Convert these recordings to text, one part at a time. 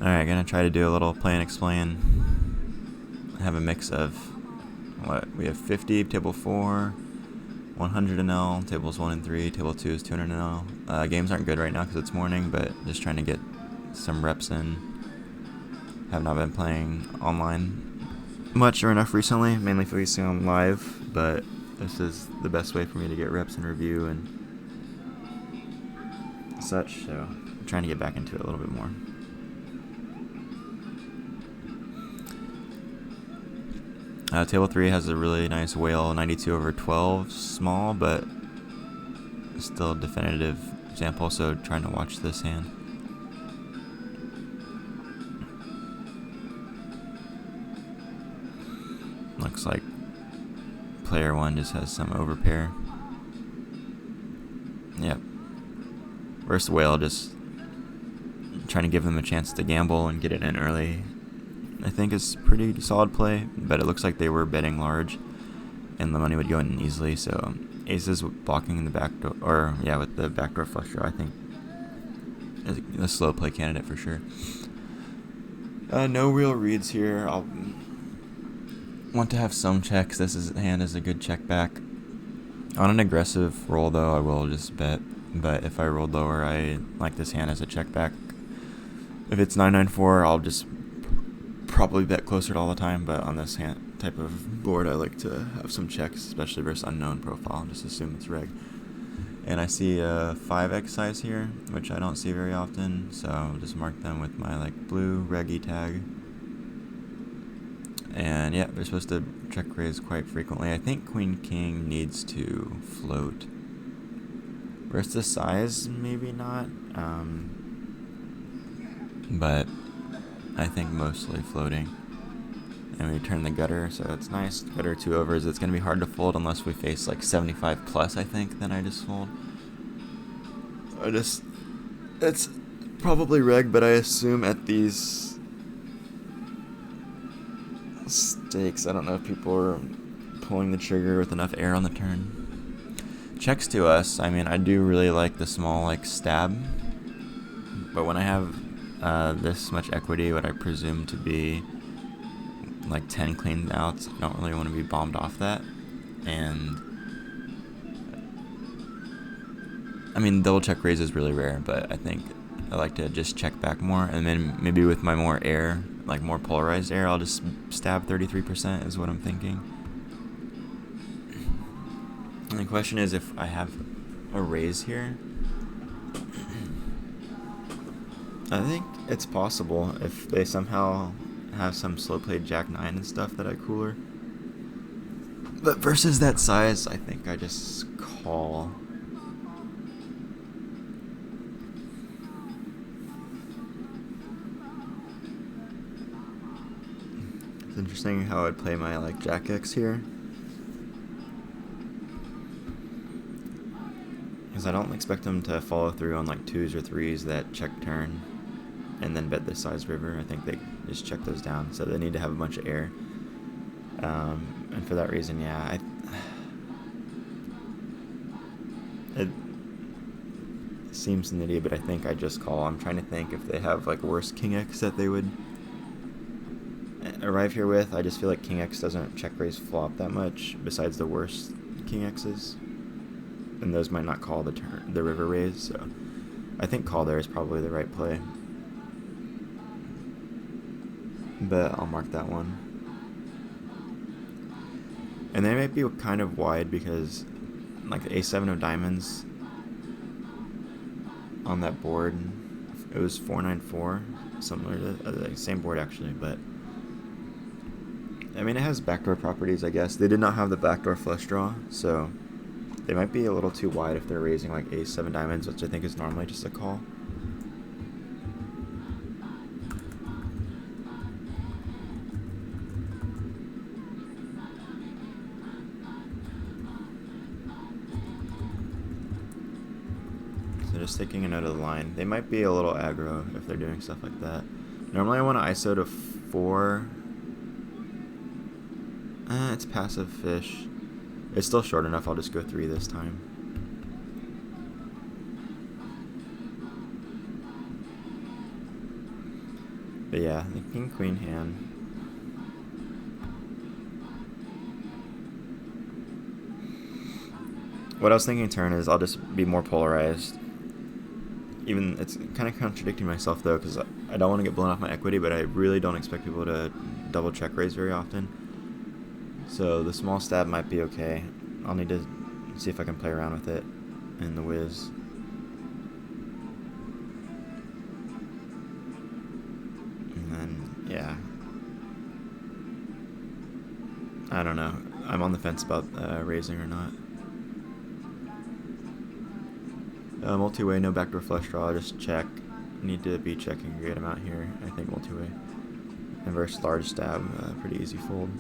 Alright, gonna try to do a little play and explain. I have a mix of what we have 50, table 4, 100 and L, tables 1 and 3, table 2 is 200 and L. Games aren't good right now because it's morning, but just trying to get some reps in. Have not been playing online much or enough recently, mainly focusing on live, but this is the best way for me to get reps and review and such, so I'm trying to get back into it a little bit more. Table 3 has a really nice whale, 92 over 12, small, but still a definitive example, so trying to watch this hand. Looks like player 1 just has some overpair. Yep. Versus whale, just trying to give them a chance to gamble and get it in early. I think it's pretty solid play, but it looks like they were betting large, and the money would go in easily. So aces blocking the backdoor, or yeah, with the backdoor flush draw, I think is a slow play candidate for sure. No real reads here. I'll want to have some checks. Hand is a good check back. On an aggressive roll though, I will just bet. But if I rolled lower, I like this hand as a check back. If it's 994, I'll just probably bet closer all the time, but on this hand type of board, I like to have some checks, especially versus unknown profile. Just assume it's reg. And I see a 5x size here, which I don't see very often, so I'll just mark them with my blue reggy tag. And yeah, they're supposed to check raise quite frequently. I think Queen King needs to float. Versus the size, maybe not. But I think mostly floating. And we turn the gutter, so it's nice. Gutter 2 overs. It's going to be hard to fold unless we face 75 plus, I think. Then I just fold. It's probably reg, but I assume at these stakes, I don't know if people are pulling the trigger with enough air on the turn. Checks to us. I mean, I do really like the small stab, but when I have this much equity, what I presume to be 10 clean outs, I don't really want to be bombed off that. And I mean, double check raise is really rare, but I think I like to just check back more, and then maybe with my more air, more polarized air, I'll just stab 33% is what I'm thinking. And the question is if I have a raise here. I think it's possible if they somehow have some slow played Jack 9 and stuff that I cooler. But versus that size, I think I just call. It's interesting how I'd play my Jack X here. Because I don't expect them to follow through on 2s or 3s that check turn and then bet this size river. I think they just check those down, so they need to have a bunch of air. And for that reason, yeah, it seems nitty, but I think I just call. I'm trying to think if they have worse King X that they would arrive here with. I just feel like King X doesn't check raise flop that much besides the worst King X's, and those might not call the river raise, so I think call there is probably the right play. But I'll mark that one. And they might be kind of wide because the A7 of diamonds on that board, it was 494, similar to the same board actually, but I mean, it has backdoor properties, I guess. They did not have the backdoor flush draw, so they might be a little too wide if they're raising A7 diamonds, which I think is normally just a call. So just taking a note of the line. They might be a little aggro if they're doing stuff like that. Normally I want to ISO to 4. It's passive fish. It's still short enough, I'll just go 3 this time. But yeah, the king queen hand. What I was thinking turn is I'll just be more polarized. Even it's kind of contradicting myself though, because I don't want to get blown off my equity, but I really don't expect people to double check raise very often. So the small stab might be okay. I'll need to see if I can play around with it in the whiz. And then, yeah. I don't know. I'm on the fence about raising or not. Multi-way, no backdoor flush draw, just check. Need to be checking a great amount here, I think, multi-way. Inverse large stab, pretty easy fold.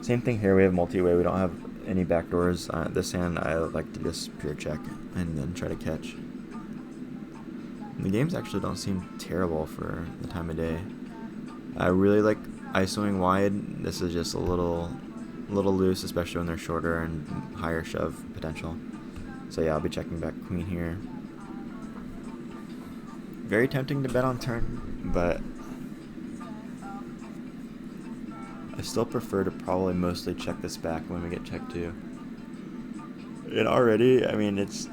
Same thing here, we have multi-way, we don't have any backdoors. This hand, I like to just pure check and then try to catch. And the games actually don't seem terrible for the time of day. I really like ISOing wide. This is just a little loose, especially when they're shorter and higher shove potential. So yeah, I'll be checking back queen here. Very tempting to bet on turn, but I still prefer to probably mostly check this back when we get check 2. And already, I mean, it's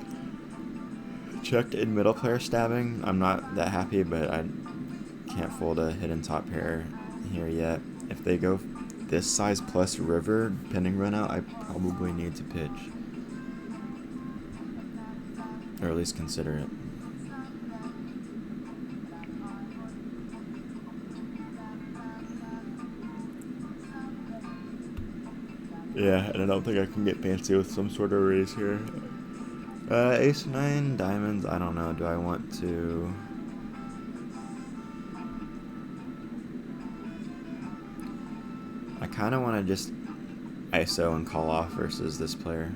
checked in middle player stabbing. I'm not that happy, but I can't fold a hidden top pair here yet. If they go this size plus river pending run out, I probably need to pitch, or at least consider it. Yeah, and I don't think I can get fancy with some sort of raise here. Ace 9 diamonds, I don't know, do I want to... I kind of want to just ISO and call off versus this player.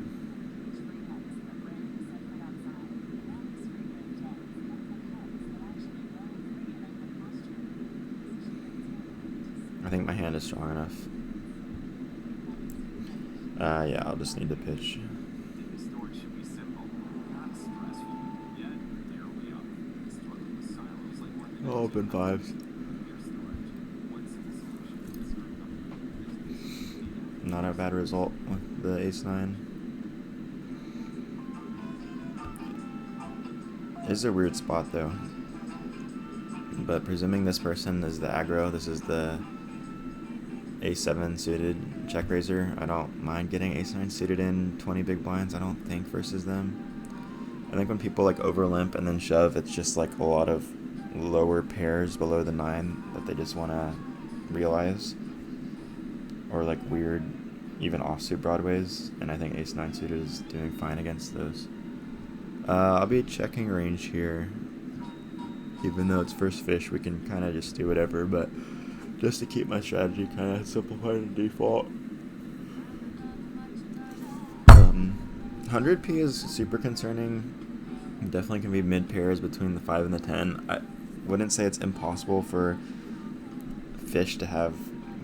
I think my hand is strong enough. Yeah, I'll just need to pitch. I'll open 5s. Not a bad result with the ace 9. This is a weird spot though. But presuming this person is the aggro, this is the a7 suited check raiser. I don't mind getting ace 9 suited in 20 big blinds, I don't think, versus them. I think when people like over limp and then shove, it's just like a lot of lower pairs below the 9 that they just want to realize. Or like weird, even offsuit broadways, and I think ace 9 suited is doing fine against those. I'll be checking range here. Even though it's first fish, we can kind of just do whatever, but just to keep my strategy kind of simplified to default. 100p is super concerning. Definitely can be mid pairs between the 5 and the 10. I wouldn't say it's impossible for fish to have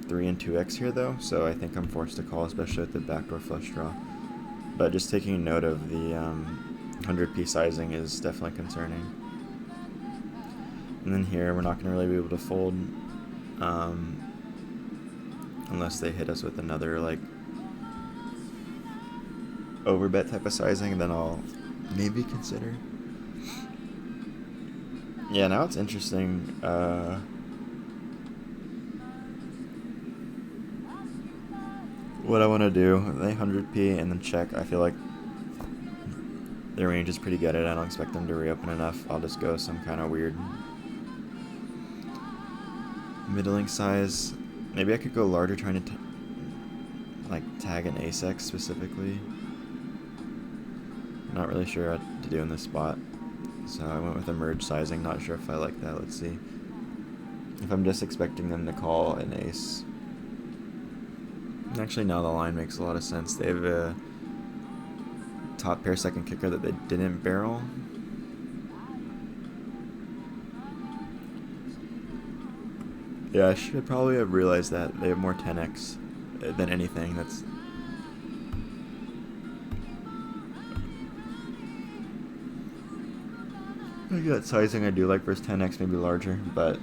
3 and 2x here though, so I think I'm forced to call, especially with the backdoor flush draw. But just taking note of the 100p sizing is definitely concerning. And then here, we're not going to really be able to fold unless they hit us with another like overbet type of sizing, then I'll maybe consider. Yeah, now it's interesting. What I want to do, they 100p and then check. I feel like their range is pretty good. I don't expect them to reopen enough. I'll just go some kind of weird middling size. Maybe I could go larger, trying to like tag an ace-x specifically. Not really sure what to do in this spot, so I went with a merge sizing. Not sure if I like that. Let's see. If I'm just expecting them to call an ace. Actually, now the line makes a lot of sense. They have a top pair second kicker that they didn't barrel. Yeah, I should probably have realized that. They have more 10x than anything. That's... That sizing I do like versus 10x, maybe larger, but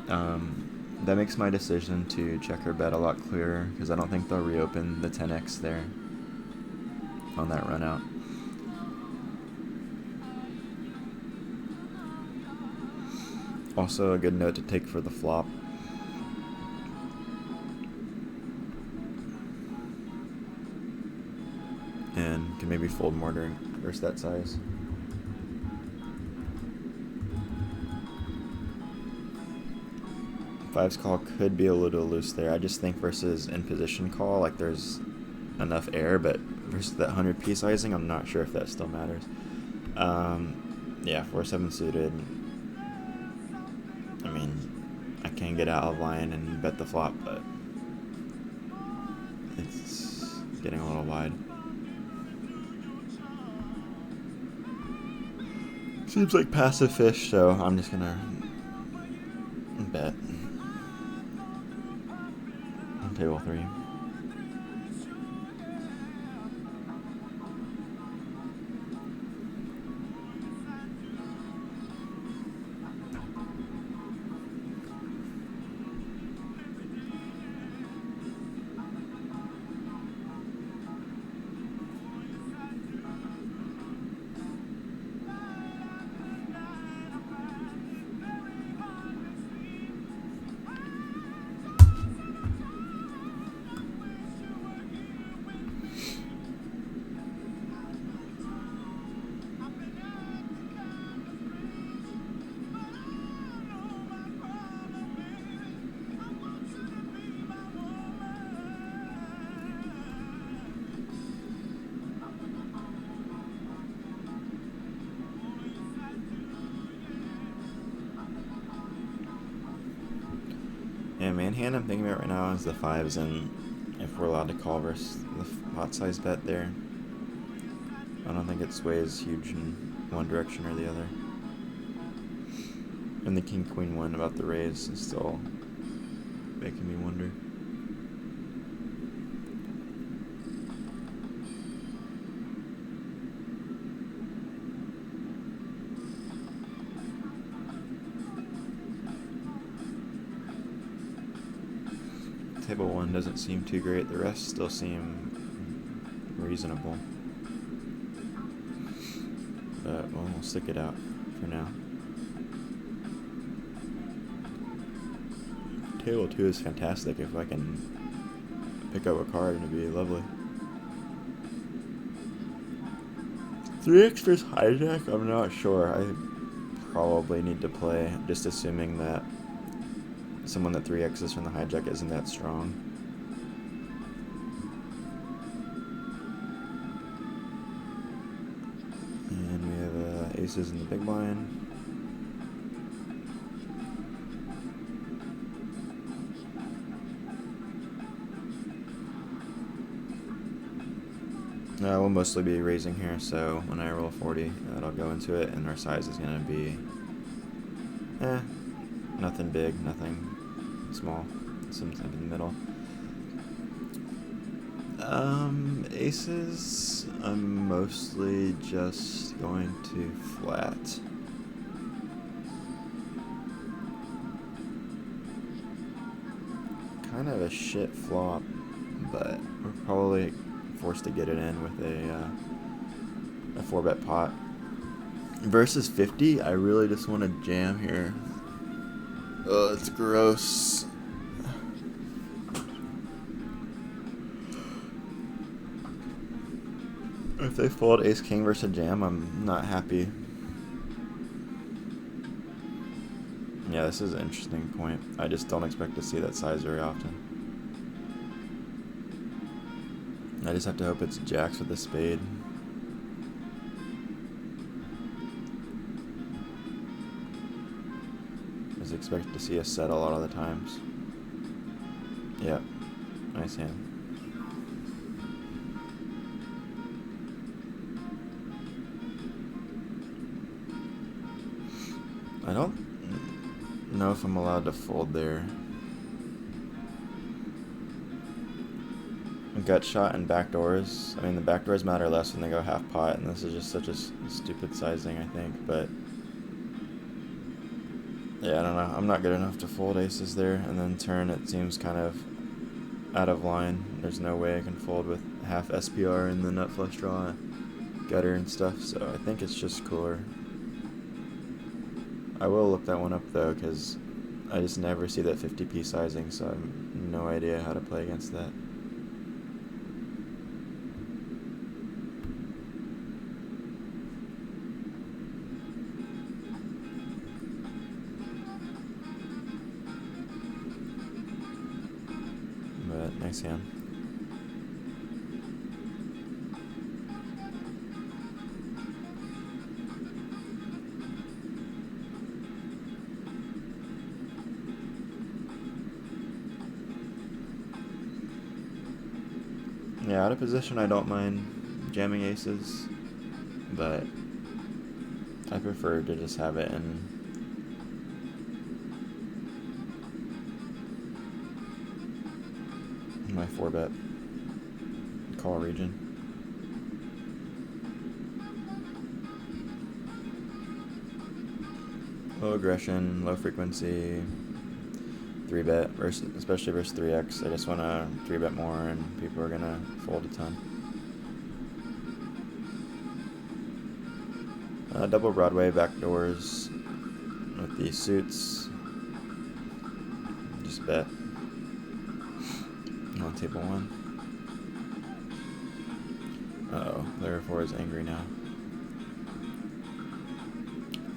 that makes my decision to check her bet a lot clearer, because I don't think they'll reopen the 10x there on that run out. Also a good note to take for the flop. And can maybe fold more during versus that size. Fives call could be a little loose there. I just think versus in position call, like there's enough air, but versus that 100p sizing, I'm not sure if that still matters. Yeah, 4-7 suited. I mean, I can get out of line and bet the flop, but it's getting a little wide. Seems like passive fish, so I'm just gonna bet on table 3. Yeah, main hand I'm thinking about right now is the 5s, and if we're allowed to call versus the pot size bet there. I don't think it sways huge in one direction or the other. And the king-queen one about the raise is still making me wonder. Table 1 doesn't seem too great, the rest still seem reasonable. But we'll stick it out for now. Table 2 is fantastic. If I can pick up a card, it'd be lovely. 3x versus hijack, I'm not sure. I probably need to play, just assuming that someone that 3x's from the hijack isn't that strong. And we have aces in the big blind. We'll mostly be raising here, so when I roll 40, that'll go into it, and our size is going to be nothing big, nothing small, something in the middle. Aces, I'm mostly just going to flat. Kind of a shit flop, but we're probably forced to get it in with a 4-bet pot. Versus 50, I really just want to jam here. Oh, it's gross. If they fold ace king versus a jam, I'm not happy. Yeah, this is an interesting point. I just don't expect to see that size very often. I just have to hope it's jacks with a spade. I just expect to see a set a lot of the times. Yep, nice hand. I don't know if I'm allowed to fold there. Gut shot and backdoors. I mean, the backdoors matter less when they go half pot, and this is just such a stupid sizing, I think, but Yeah, I don't know. I'm not good enough to fold aces there, and then turn it seems kind of out of line. There's no way I can fold with half SPR and the nut flush draw, gutter and stuff, so I think it's just cooler. I will look that one up though, because I just never see that 50p sizing, so I have no idea how to play against that. But nice hand. Yeah, out of position I don't mind jamming aces, but I prefer to just have it in my 4-bet call region. Low aggression, low frequency, 3-bet, especially versus 3x. I just want to 3-bet more and people are going to fold a ton. Double Broadway backdoors with the suits. Just bet on table 1. Uh-oh, player 4 is angry now.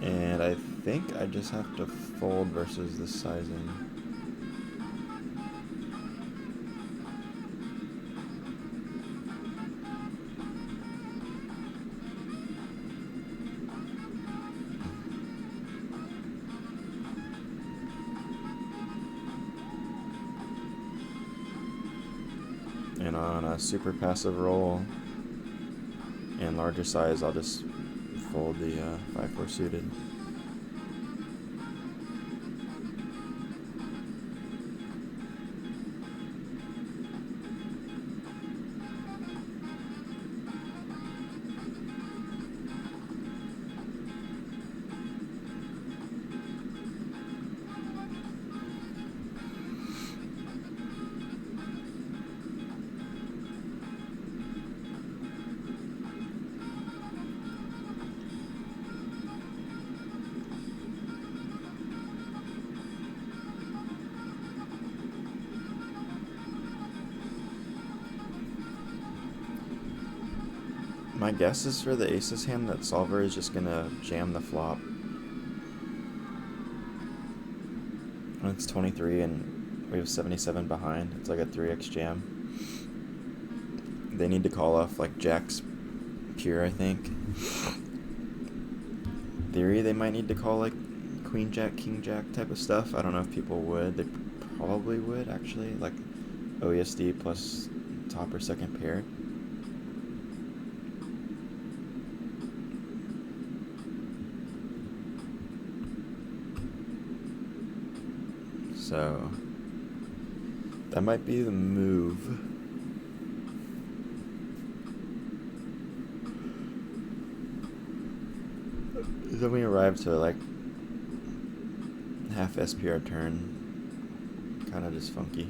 And I think I just have to fold versus the sizing. And on a super passive roll and larger size, I'll just fold the 5-4 suited. My guess is for the aces hand that solver is just gonna jam the flop. When it's 23 and we have 77 behind, it's like a 3x jam. They need to call off like jacks pure, I think. Theory, they might need to call like queen jack, king jack type of stuff. I don't know if people would. They probably would actually, like OESD plus top or second pair. So that might be the move. Then we arrive to like half SPR turn, kind of just funky.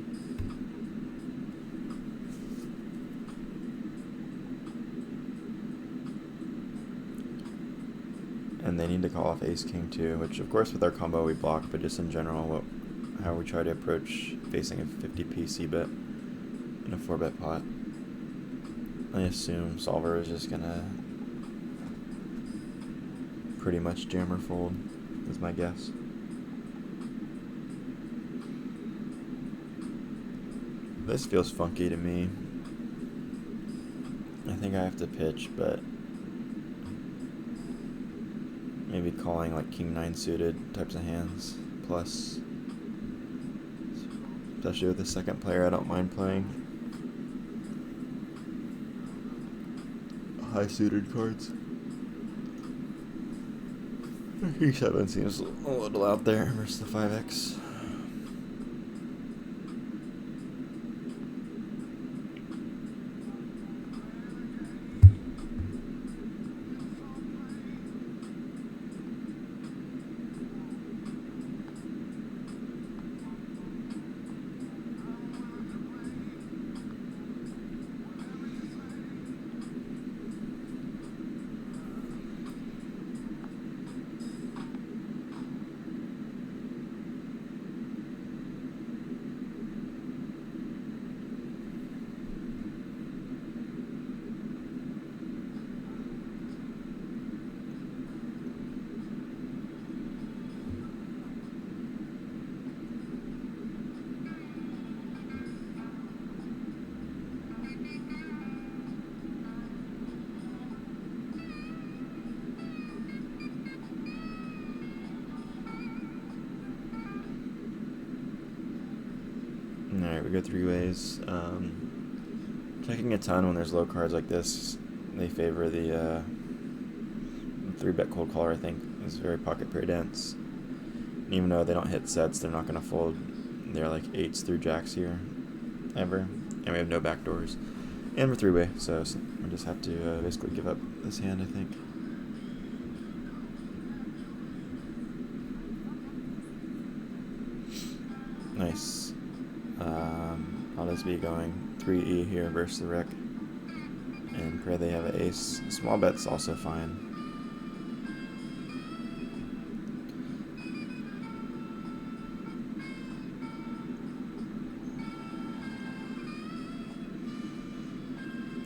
And they need to call off ace king too, which of course with our combo we block, but just in general how we try to approach facing a 50p c-bet in a 4-bet pot. I assume solver is just gonna pretty much jam or fold, is my guess. This feels funky to me. I think I have to pitch, but maybe calling like king 9 suited types of hands, plus, especially with the second player, I don't mind playing high suited cards. E7 seems a little out there versus the 5x. Alright, we go three ways. Checking a ton when there's low cards like this. They favor the 3-bet cold caller, I think. It's very pocket pair dense. And even though they don't hit sets, they're not going to fold. They're like 8s through jacks here, ever. And we have no backdoors. And we're three-way, so we just have to basically give up this hand, I think. Nice. I'll just be going 3E here versus the rec. And pray they have an ace. Small bet's also fine.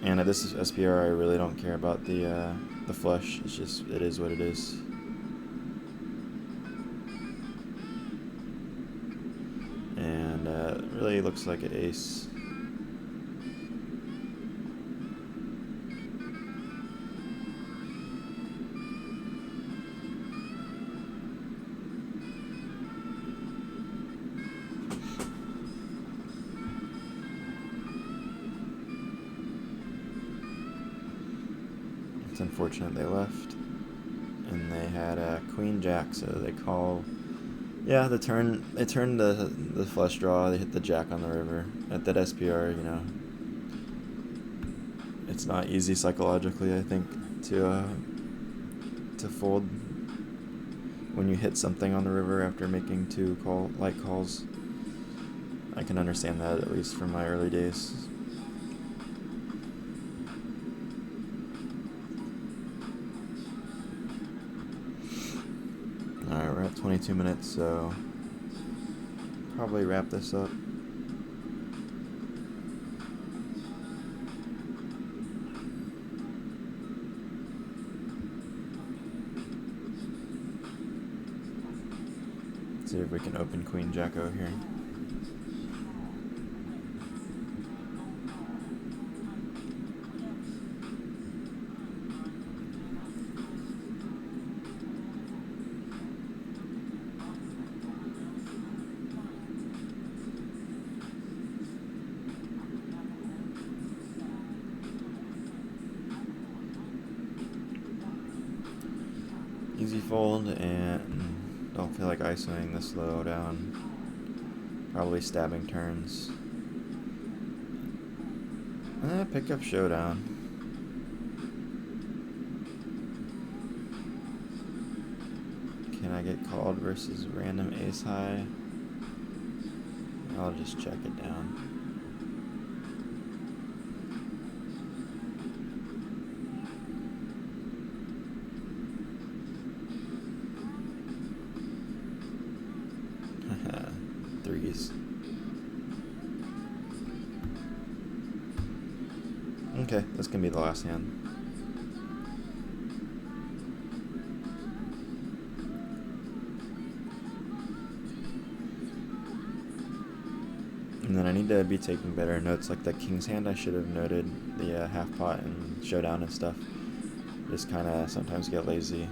And at this SPR, I really don't care about the flush. It's just, it is what it is. And it really looks like an ace. It's unfortunate they left, and they had a queen jack, so they call. Yeah, they turned the flush draw. They hit the jack on the river at that SPR. You know, it's not easy psychologically, I think, to fold when you hit something on the river after making two light calls. I can understand that, at least from my early days. Alright, we're at 22 minutes, so probably wrap this up. Let's see if we can open Queen Jack-O here. Easy fold, and don't feel like ISOing this low down. Probably stabbing turns. Pick up showdown. Can I get called versus random ace high? I'll just check it down. Threes. Okay, this can be the last hand. And then I need to be taking better notes, like that king's hand. I should have noted the half pot and showdown and stuff. Just kind of sometimes get lazy.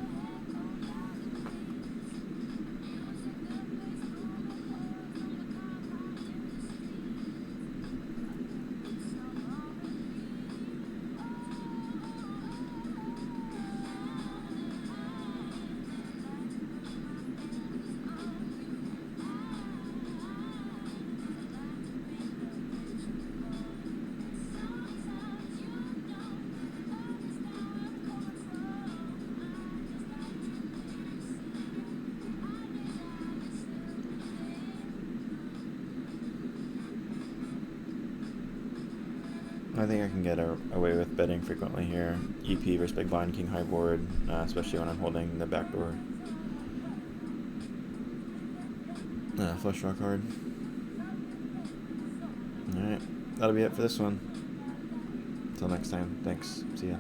I think I can get away with betting frequently here. EP versus big blind, king high board, especially when I'm holding the backdoor. Flush draw card. Alright, that'll be it for this one. Until next time, thanks. See ya.